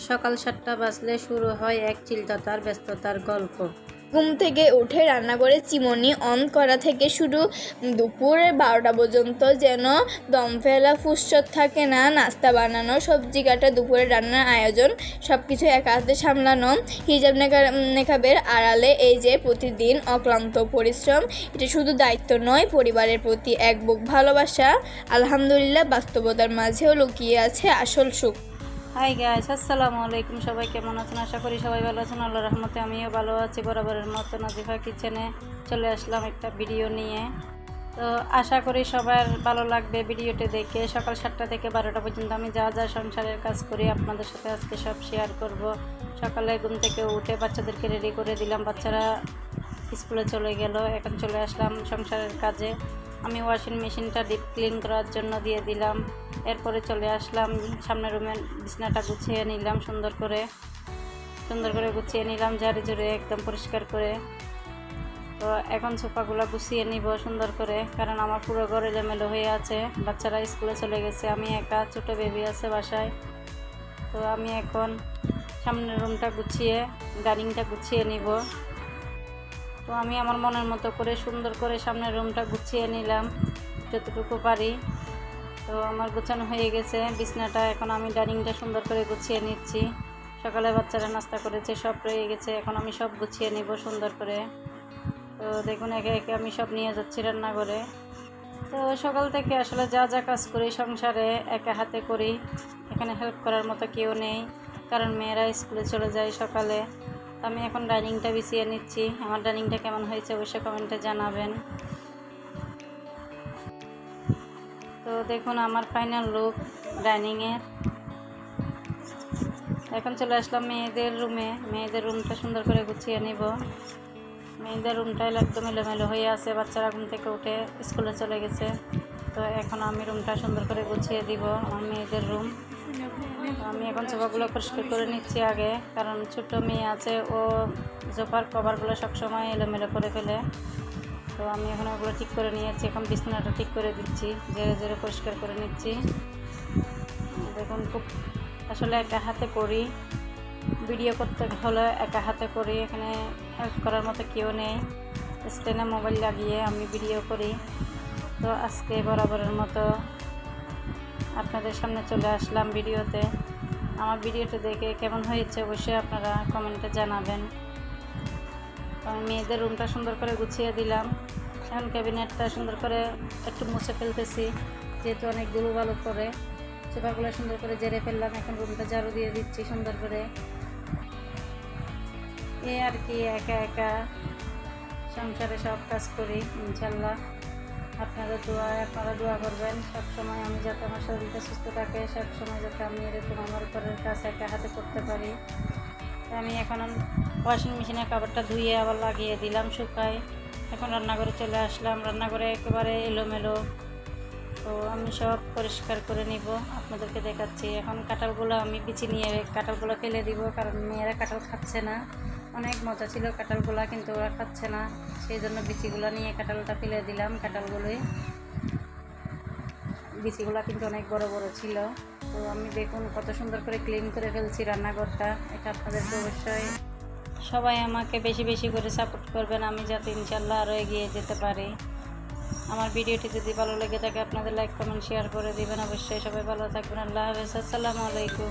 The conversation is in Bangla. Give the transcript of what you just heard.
সকাল 7টা বাজলে শুরু হয় এক চিন্তার ব্যস্ততার গল্প। ঘুম থেকে উঠে রান্নাঘরে চিমনি অন করা থেকে শুরু দুপুর 12টা পর্যন্ত যেন দম ফেলা ফুসছত থাকে না। নাস্তা বানানো, সবজি কাটা, দুপুরে রান্নার আয়োজন সব কিছু একা হাতে সামলানো। হিজাব নেকাবের আড়ালে এই যে প্রতিদিন অক্লান্ত পরিশ্রম, এটা শুধু দায়িত্ব নয়, পরিবারের প্রতি এক বুক ভালোবাসা। আলহামদুলিল্লাহ, বাস্তবতার মাঝেও লুকিয়ে আছে আসল সুখ। হাই গাইস, আসসালামু আলাইকুম। সবাই কেমন আছেন? আশা করি সবাই ভালো আছেন। আল্লাহর রহমতে আমিও ভালো আছি। বরাবরের মতো নাজিফা কিচেনে চলে আসলাম একটা ভিডিও নিয়ে। তো আশা করি সবার ভালো লাগবে ভিডিওটি দেখে। সকাল 7টা থেকে 12টা পর্যন্ত আমি যা যা সংসারের কাজ করি আপনাদের সাথে আজকে সব শেয়ার করব। সকালে ঘুম থেকে উঠে বাচ্চাদেরকে রেডি করে দিলাম, বাচ্চারা স্কুলে চলে গেল। এখন চলে আসলাম সংসারের কাজে। আমি ওয়াশিং মেশিনটা ডিপ ক্লিন করার জন্য দিয়ে দিলাম। এরপরে চলে আসলাম সামনের রুমে, বিছনাটা গুছিয়ে নিলাম সুন্দর করে গুছিয়ে নিলাম, ঝাড়ি ঝুড়ে একদম পরিষ্কার করে। তো এখন সোফাগুলো গুছিয়ে নিব সুন্দর করে, কারণ আমার পুরো ঘর এলোমেলো হয়ে আছে। বাচ্চারা স্কুলে চলে গেছে, আমি একা, ছোটো বেবি আছে বাসায়। তো আমি এখন সামনের রুমটা গুছিয়ে ডাইনিংটা গুছিয়ে নিব। তো আমি আমার মনের মতো করে সুন্দর করে সামনের রুমটা গুছিয়ে নিলাম যতটুকু পারি। তো আমার গোছানো হয়ে গেছে বিছনাটা, এখন আমি ডাইনিংটা সুন্দর করে গুছিয়ে নিচ্ছি। সকালে বাচ্চারা নাস্তা করেছে, সব রয়ে গেছে, এখন আমি সব গুছিয়ে নিব সুন্দর করে। তো দেখুন একে একে আমি সব নিয়ে যাচ্ছি রান্নাঘরে। তো সকাল থেকে আসলে যা যা কাজ করি সংসারে একা হাতে করি, এখানে হেল্প করার মতো কেউ নেই, কারণ মেয়েরা স্কুলে চলে যায় সকালে। আমি এখন ডাইনিংটা বিছিয়ে নিচ্ছি। আমার ডাইনিংটা কেমন হয়েছে অবশ্যই কমেন্টে জানাবেন। তো দেখুন আমার ফাইনাল লুক ডাইনিংয়ের। এখন চলে আসলাম মেয়েদের রুমে। মেয়েদের রুমটা সুন্দর করে গুছিয়ে নিব। মেয়েদের রুমটা একদম এলোমেলো হয়ে আছে, বাচ্চারা ঘুম থেকে উঠে স্কুলে চলে গেছে। তো এখন আমি রুমটা সুন্দর করে গুছিয়ে দিব, আমার মেয়েদের রুম। আমি এখন সোফাগুলো পরিষ্কার করে নিচ্ছি আগে, কারণ ছোট মেয়ে আছে, ও সোফার কভারগুলো সবসময় এলোমেলো করে ফেলে। তো আমি এখন ওগুলো ঠিক করে নিয়েছি, এখন বিছানাটা ঠিক করে দিচ্ছি, ধীরে ধীরে পরিষ্কার করে নিচ্ছি। দেখুন খুব আসলে একা হাতে করি, ভিডিও করতে হলে একা হাতে করি, এখানে হেল্প করার মতো কেউ নেই। স্ক্রিনে মোবাইল লাগিয়ে আমি ভিডিও করি। তো আজকে বরাবরের মতো আপনাদের সামনে চলে আসলাম ভিডিওতে। আমার ভিডিওটা দেখে কেমন হয়েছে অবশ্যই আপনারা কমেন্টে জানাবেন। আমি মেয়েদের রুমটা সুন্দর করে গুছিয়ে দিলাম। এখন ক্যাবিনেটটা সুন্দর করে একটু মুছে ফেলতেছি, যেহেতু অনেক ধুলোবালু করে। সোফাগুলো সুন্দর করে ঝেড়ে ফেললাম, এখন রুমটা ঝাড়ু দিয়ে দিচ্ছি সুন্দর করে। এই আর কি, একা একা সংসারে সব কাজ করি। ইনশাল্লাহ আপনারা দোয়া করবেন সবসময়, আমি যাতে আমার শরীরটা সুস্থ থাকে, সবসময় যাতে আমি এরকম আমার ঘরের কাজ একা হাতে করতে পারি। আমি এখন ওয়াশিং মেশিনে কাপড়টা ধুয়ে আবার লাগিয়ে দিলাম শুকায়। এখন রান্নাঘরে চলে আসলাম, রান্নাঘরে একেবারে এলোমেলো। তো আমি সব পরিষ্কার করে নিব, আপনাদেরকে দেখাচ্ছি। এখন কাঁঠালগুলো আমি বিচি নিয়ে কাঁঠালগুলো ফেলে দিব, কারণ মেয়েরা কাঁঠাল খাচ্ছে না। অনেক মজা ছিল কাঁঠালগুলো, কিন্তু ওরা খাচ্ছে না, সেই জন্য বিচিগুলো নিয়ে কাঁঠালটা ফেলে দিলাম। বিচিগুলো কিন্তু অনেক বড় বড় ছিল। তো আমি দেখুন কত সুন্দর করে ক্লিন করে ফেলছি রান্নাঘরটা। এটা আপনাদেরকে অবশ্যই সবাই আমাকে বেশি বেশি করে সাপোর্ট করবেন, আমি যাতে ইনশাল্লাহ আরও এগিয়ে যেতে পারি। আমার ভিডিওটি যদি ভালো লেগে থাকে আপনাদের লাইক কমেন্ট শেয়ার করে দিবেন অবশ্যই। সবাই ভালো থাকবেন। আল্লাহ হাফেজ, আসসালামু আলাইকুম।